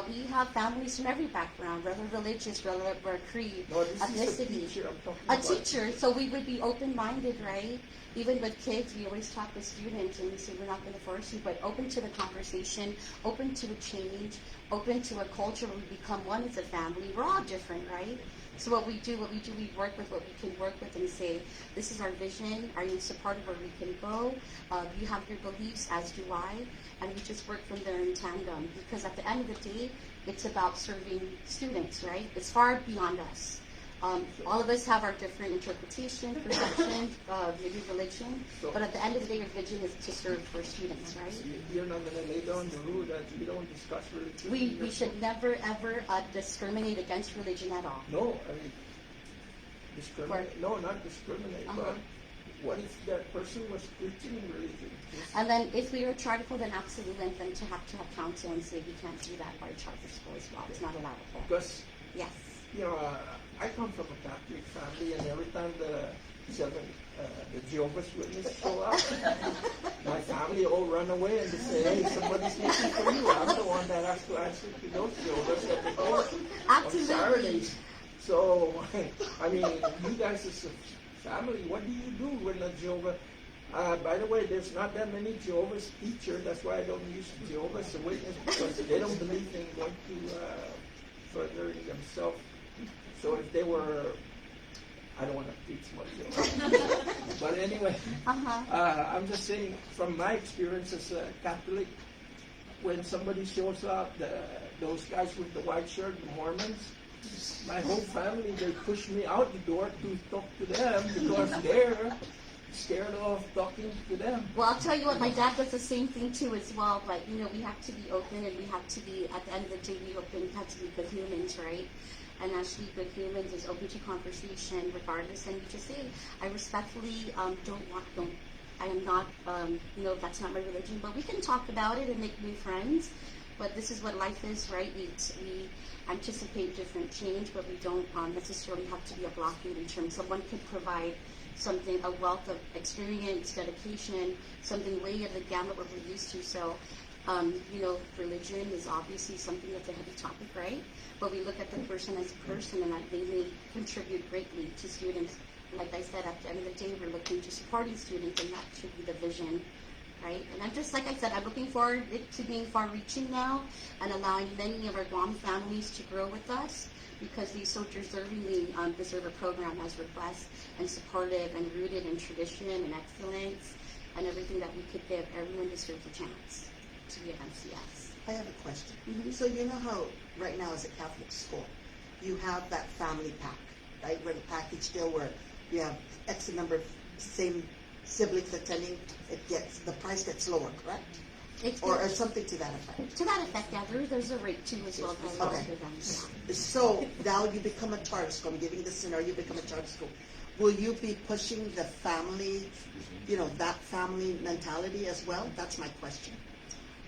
we have families from every background, whether religious, whether creed, No, this is a ethnicity. teacher I'm talking A about. teacher, so we would be open-minded, right? Even with kids, we always talk with students and we say we're not going to force you, but open to the conversation, open to a change, open to a culture where we become one as a family. We're all different, right? So what we do, we work with what we can work with and say, this is our vision. Are you in support of where we can go? You have your beliefs, as do I. And we just work from there in tandem. Because at the end of the day, it's about serving students, right? It's far beyond us. All of us have our different interpretation, perceptions, maybe religion. But at the end of the day, your vision is to serve for students, right? You're not going to lay down the rule that we don't discuss religion. We should never, ever discriminate against religion at all. No, I mean, discriminate. No, not discriminate. But what if that person was preaching religion? And then if we are charter school, then absolutely, then to have counsel and say we can't do that by charter school as well. It's not allowable. Because, Yes. I come from a Catholic family, and every time the Jehovah's Witnesses show up, my family all run away and they say, hey, somebody's looking for you. I'm the one that has to answer to those Jehovah's at the door on Absolutely. Saturdays. So, I mean, you guys as a family, what do you do when a Jehovah? By the way, there's not that many Jehovah's teachers. That's why I don't use Jehovah's Witness, because they don't believe in going to further themselves. So if they were, I don't want to teach much. But anyway, I'm just saying from my experience as a Catholic, when somebody shows up, those guys with the white shirt, the Mormons, my whole family, they push me out the door to talk to them because they're scared of talking to them. Well, I'll tell you what, my dad does the same thing too as well, but you know, we have to be open and we have to be, at the end of the day, we have to be good humans, right? And actually, good humans is open to conversation regardless, and you just say, I respectfully I am not, you know, that's not my religion, but we can talk about it and make new friends. But this is what life is, right? We anticipate different change, but we don't necessarily have to be a blockade in terms of one could provide something, a wealth of experience, dedication, something way of the gamut what we're used to. So, you know, religion is obviously something that's a heavy topic, right? But we look at the person as a person, and that they may contribute greatly to students. Like I said, at the end of the day, we're looking to supporting students, and that should be the vision, right? And I'm just, like I said, I'm looking forward to being far-reaching now and allowing many of our Guam families to grow with us, because they so deservingly deserve a program as robust and supportive and rooted in tradition and excellence and everything that we could give. Everyone deserves a chance to be at MCS. I have a question. Mhm. So you know how right now as a Catholic school, you have that family pack, right? Where the package deal where you have X number of same siblings attending, the price gets lower, correct? Or something to that effect. To that effect, yeah, there's a rate too as well. Okay. So now you become a charter school. I'm giving the scenario, you become a charter school. Will you be pushing the family, you know, that family mentality as well? That's my question.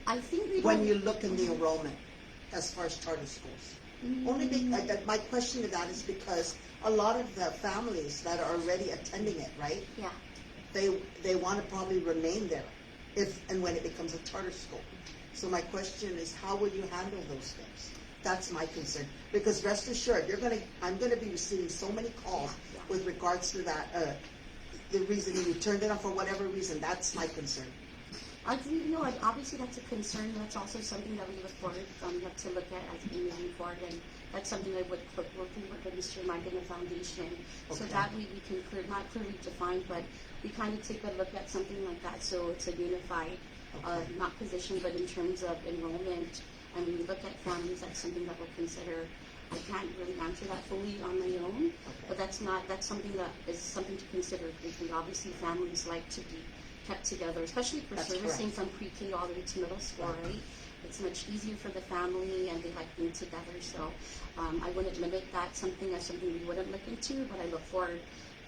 I think we When don't- you look in the enrollment as far as charter schools. My question to that is because a lot of the families that are already attending it, right? Yeah. They want to probably remain there if and when it becomes a charter school. So my question is, how will you handle those things? That's my concern. Because rest assured, I'm gonna be receiving so many calls with regards to that. The reason you turned it on for whatever reason, that's my concern. I think, you know, obviously that's a concern. That's also something that we look forward to look at as we moving forward, and that's something I would work with Mr. Mike and the foundation, so Okay. that we can not clearly define, but we kind of take a look at something like that. So it's a unified, not position, but in terms of enrollment, and we look at families. That's something that we'll consider. I can't really answer that fully on my own, but that's something that is something to consider. Because obviously families like to be kept together, especially for That's servicing correct. from pre-K all the way to middle school, right? It's much easier for the family, and they like being together. So I wouldn't limit that something we wouldn't look into, but I look forward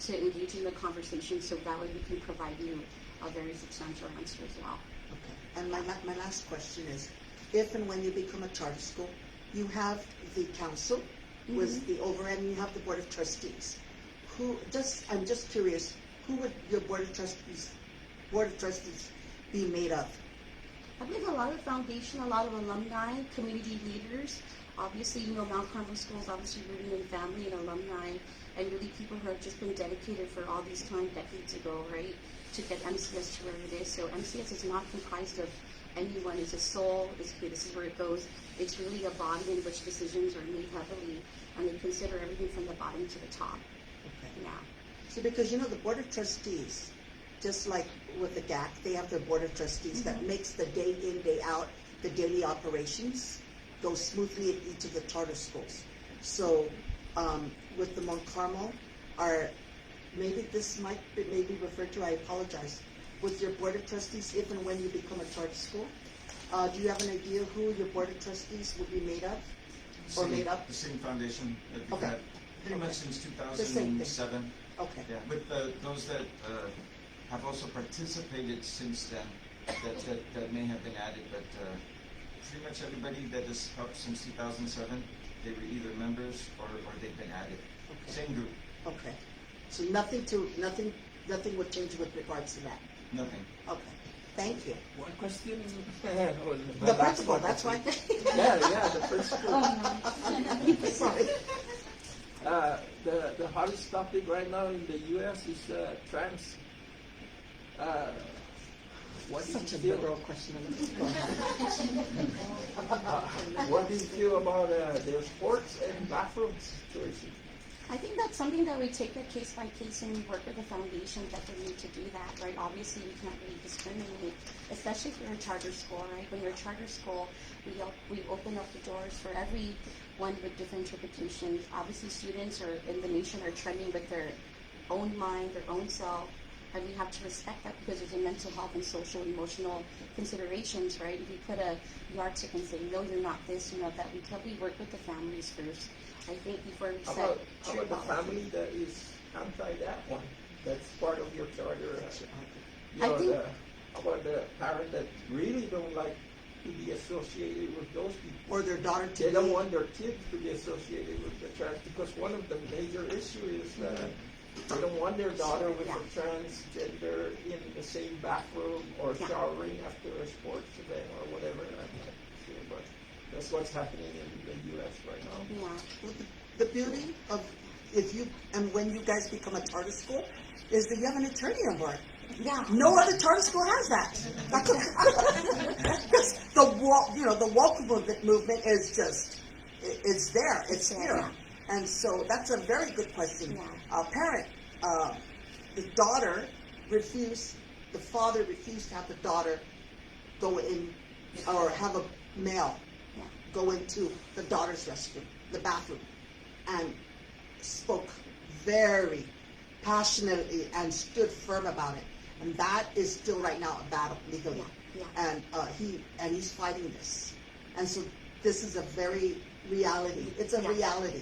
to engaging the conversation so that way we can provide you a very substantial answer as well. Okay. And my last question is, if and when you become a charter school, you have the council with the overhead, and you have the board of trustees. I'm just curious, who would your board of trustees be made of? I believe a lot of foundation, a lot of alumni, community leaders. Obviously, you know, Mount Carmel School is obviously rooted in family and alumni, and really people who have just been dedicated for all these time, decades ago, right, to get MCS to where it is. So MCS is not comprised of anyone. It's a soul. This is where it goes. It's really a body in which decisions are made heavily, and they consider everything from the bottom to the top. Okay. Yeah. So because, you know, the board of trustees, just like with the GAC, they have their board of trustees that makes the day in, day out, the daily operations go smoothly at each of the charter schools. So with the Mount Carmel, maybe this might be referred to, I apologize, with your board of trustees, if and when you become a charter school, do you have an idea who your board of trustees will be made of? Or made up? The same foundation that we've Okay. had pretty much since The same thing. 2007. Okay. Yeah, with those that have also participated since then, that may have been added, but pretty much everybody that has helped since 2007, they were either members or they've been added. Okay. Same group. Okay. So nothing would change with regards to that. Nothing. Okay, thank you. One question. The principal, that's why. Yeah, the principal. Sorry. The hottest topic right now in the U.S. is trans. What do Such a you feel? liberal question. What do you feel about their sports and bathroom situation? I think that's something that we take it case by case and we work with the foundation that they need to do that, right? Obviously, we can't really discriminate, especially if you're a charter school, right? When you're a charter school, we open up the doors for everyone with different interpretations. Obviously, students in the nation are trending with their own mind, their own self, and we have to respect that because there's a mental health and social emotional considerations, right? If you put a yardstick and say, no, you're not this, you're not that, we work with the families first. I think before we How set about the family that is anti that one? That's part of your charter. I think- How about the parent that really don't like to be associated with those people? Or their daughter to They don't be- want their kids to be associated with the trans because one of the major issues is that they don't want their daughter with a transgender in the same bathroom or Yeah. showering after a sports event or whatever. I'm not sure, but that's what's happening in the U.S. right now. Yeah. The beauty of when you guys become a charter school is that you have an attorney on board. Yeah. No other charter school has that. Because the woke movement is just, it's there, it's there, here. yeah. And so that's a very good question. Yeah. A parent, the father refused to have the daughter go in, or have a male Yeah. go into the daughter's restroom, the bathroom, and spoke very passionately and stood firm about it. And that is still right now a battle legally. Yeah, yeah. And he's fighting this. And so this is a very reality. It's a Yeah. reality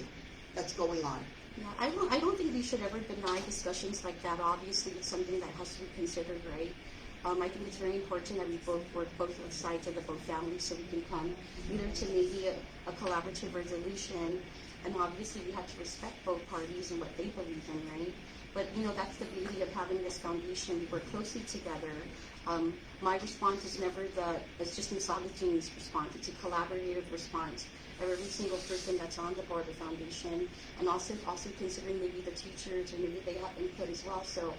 that's going on. Yeah, I don't think we should ever deny discussions like that. Obviously, it's something that has to be considered, right? I think it's very important that we both work both sides of the both families so we can come either to maybe a collaborative resolution. And obviously, we have to respect both parties and what they believe in, right? But, that's the beauty of having this foundation. We work closely together. My response is never it's just Ms. Augustine's response. It's a collaborative response of every single person that's on the board of the foundation, and also considering maybe the teachers or maybe they have input as well. So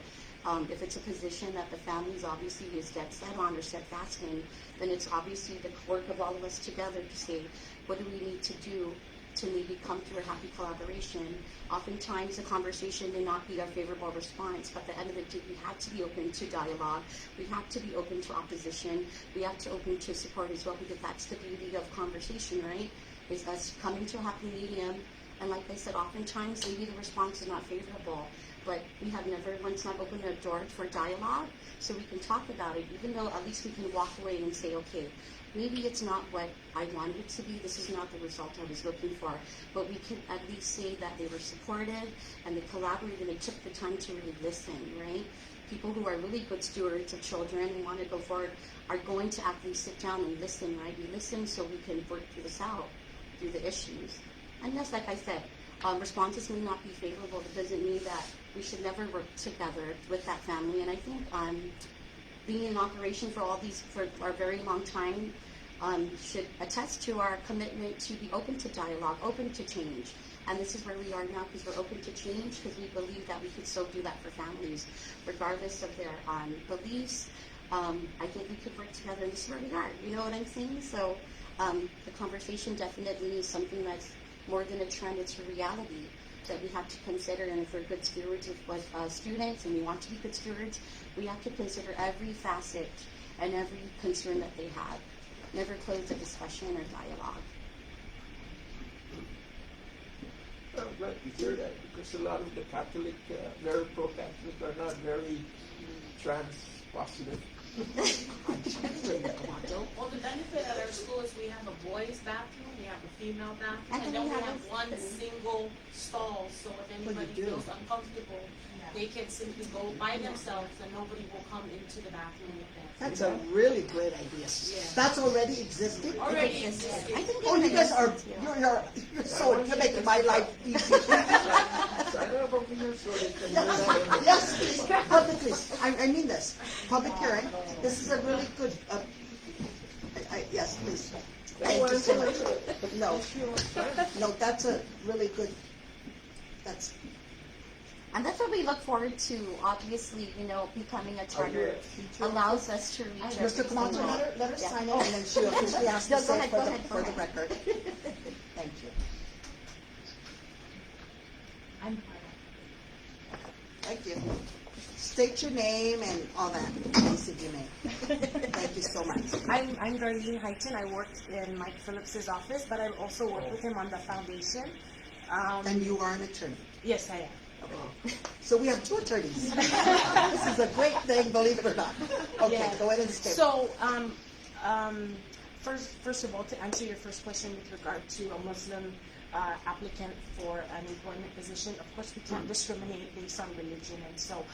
if it's a position that the families obviously is dead set on or steadfast in, then it's obviously the work of all of us together to say, what do we need to do to maybe come to a happy collaboration. Oftentimes the conversation may not be a favorable response, but at the end of the day, we have to be open to dialogue. We have to be open to opposition. We have to open to support as well, because that's the beauty of conversation, right? Is us coming to a happy medium. And like I said, oftentimes maybe the response is not favorable, but we have never once not opened a door for dialogue, so we can talk about it, even though at least we can walk away and say, okay, maybe it's not what I wanted it to be, this is not the result I was looking for, but we can at least say that they were supportive and they collaborated and they took the time to really listen, right? People who are really good stewards of children and want to go forward are going to actually sit down and listen, right? We listen so we can work through this out, through the issues. And yes, like I said, responses may not be favorable. It doesn't mean that we should never work together with that family. And I think being in operation for a very long time should attest to our commitment to be open to dialogue, open to change. And this is where we are now, because we're open to change, because we believe that we could so do that for families, regardless of their beliefs. I think we could work together, and this is where we are. You know what I'm saying? So the conversation definitely is something that's more than a trend, it's a reality that we have to consider. And if we're good stewards with students and we want to be good stewards, we have to consider every facet and every concern that they have. Never close a discussion or dialogue. I'm glad to hear that, because a lot of the Catholic, very pro-Catholic, are not very trans positive. Well, the benefit at our school is we have a boys' bathroom, we have a female bathroom, and then we have one single stall, so if anybody feels uncomfortable, they can simply go by themselves and nobody will come into the bathroom with them. That's a really great idea. Yeah. That's already existing? Already I exists. think Oh, you guys are, you're making my life easy. Sign up for me here so they can do Yes, that in the- yes, please, publicly. I mean this, public hearing. This is a really good, yes, please. Thank you so much. No, no, that's a really good, that's, And that's what we look forward to. Obviously, becoming a charter allows us to reach every Mr. Camacho, single- let her Yeah. sign it, and then she officially has to No, go say ahead, for go the, ahead, go for the ahead. record. Thank you. Thank you. State your name and all that, please, if you may. Thank you so much. I'm Darlene Heighton. I work in Mike Phillips's office, but I also work with him on the foundation. And you are an attorney. Yes, I am. So we have two attorneys. This is a great thing, believe it or not. Okay, Yeah. go ahead and state. So, first of all, to answer your first question with regard to a Muslim applicant for an employment position, of course we can't discriminate based on religion, and so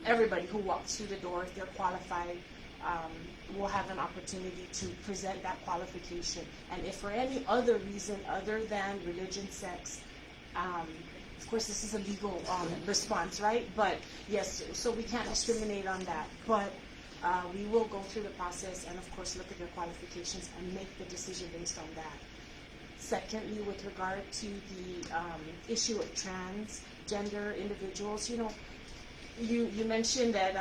everybody who walks through the door, if they're qualified, will have an opportunity to present that qualification. And if for any other reason other than religion, sex, of course this is a legal response, right? But yes, so we can't discriminate on that. But we will go through the process and of course look at their qualifications and make the decision based on that. Secondly, with regard to the issue of transgender individuals, you mentioned that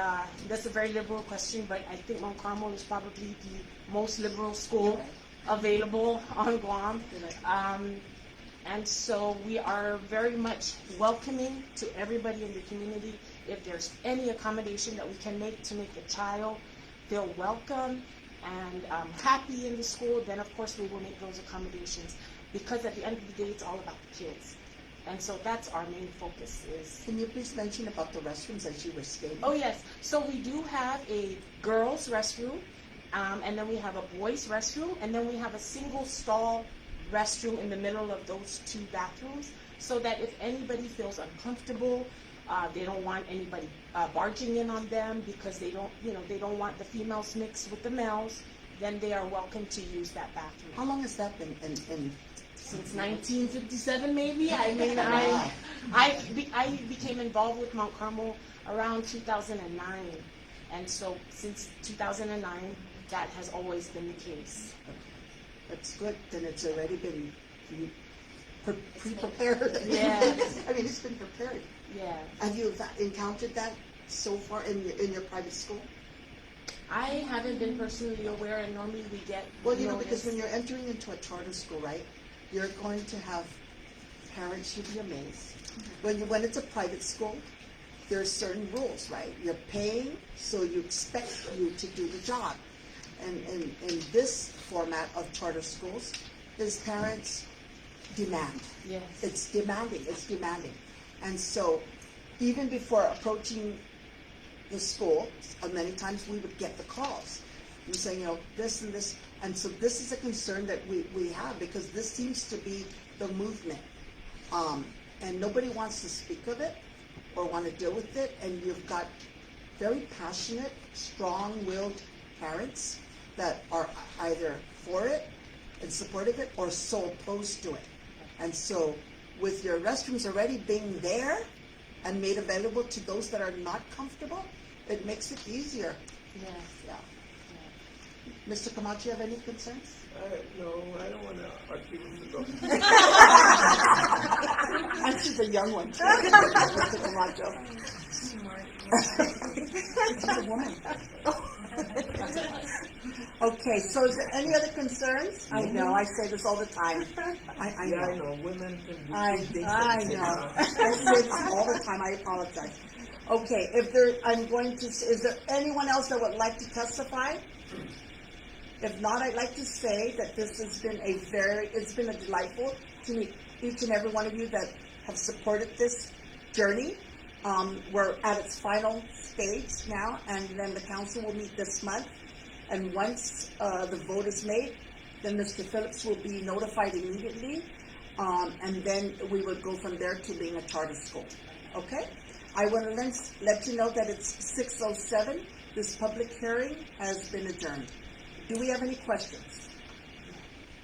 that's a very liberal question, but I think Mount Carmel is probably the most liberal school available on Guam. And so we are very much welcoming to everybody in the community. If there's any accommodation that we can make to make a child feel welcome and happy in the school, then of course we will make those accommodations. Because at the end of the day, it's all about the kids. And so that's our main focus is. Can you please mention about the restrooms that you were stating? Oh yes, so we do have a girls' restroom, and then we have a boys' restroom, and then we have a single stall restroom in the middle of those two bathrooms, so that if anybody feels uncomfortable, they don't want anybody barging in on them because they don't want the females mixed with the males, then they are welcome to use that bathroom. How long has that been in Since 1957, maybe. I mean, I became involved with Mount Carmel around 2009, and so since 2009, that has always been the case. That's good, then it's already been pre-prepared. Yes. I mean, it's been prepared. Yeah, Have you encountered that so far in your private school? I haven't been personally aware, and normally we get. Well, because notice. when you're entering into a charter school, right, you're going to have parents, you'd be amazed. When it's a private school, there are certain rules, right? You're paying, so you expect you to do the job. And in this format of charter schools, is parents demand. Yes. It's demanding. And so even before approaching the school, many times we would get the calls and saying, this and this. And so this is a concern that we have because this seems to be the movement. And nobody wants to speak of it or want to deal with it. And you've got very passionate, strong-willed parents that are either for it and supportive of it or so opposed to it. And so with your restrooms already being there and made available to those that are not comfortable, it makes it easier. Yes. Yeah. Mr. Camacho, you have any concerns? No, I don't want to argue with the And she's a young one, too, Mr. Camacho. She's a woman. Okay, so is there any other concerns? I know, I say this all the time. I Yeah, I know. know, women can do I things. know. I say this all the time, I apologize. Okay, is there anyone else that would like to testify? If not, I'd like to say that this has been it's been a delightful to meet each and every one of you that have supported this journey. We're at its final stage now, and then the council will meet this month. And once the vote is made, then Mr. Phillips will be notified immediately, and then we will go from there to being a charter school. Okay? I want to let you know that it's 6:07. This public hearing has been adjourned. Do we have any questions?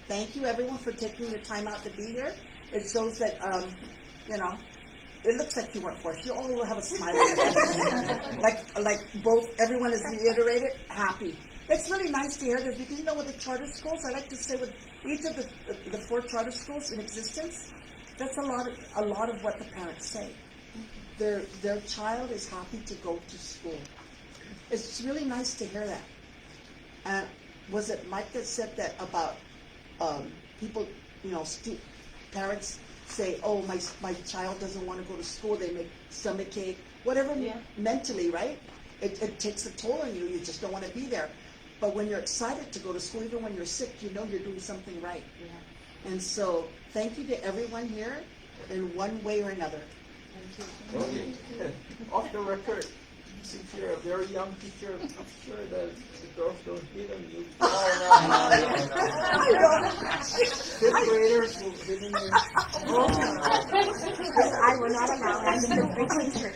Thank you, everyone, for taking your time out to be here. It shows that, it looks like you weren't forced. You all have a smile on your face. like both, everyone has reiterated, happy. It's really nice to hear this because you know with the charter schools, I like to say with each of the 4 charter schools in existence, that's a lot of what the parents say. Their child is happy to go to school. It's really nice to hear that. And was it Mike that said that about people, you know, parents say, oh, my child doesn't want to go to school, they make stomachache, whatever, mentally, right? It takes a toll on you, you just don't want to be there. But when you're excited to go to school, even when you're sick, you know you're doing something right. Yeah. And so, thank you to everyone here in one way or another. Okay. Off the record, since you're a very young teacher, I'm sure that the girls don't hit on you. Fifth graders will hit on you. I will not allow it. I'm a frequent teacher.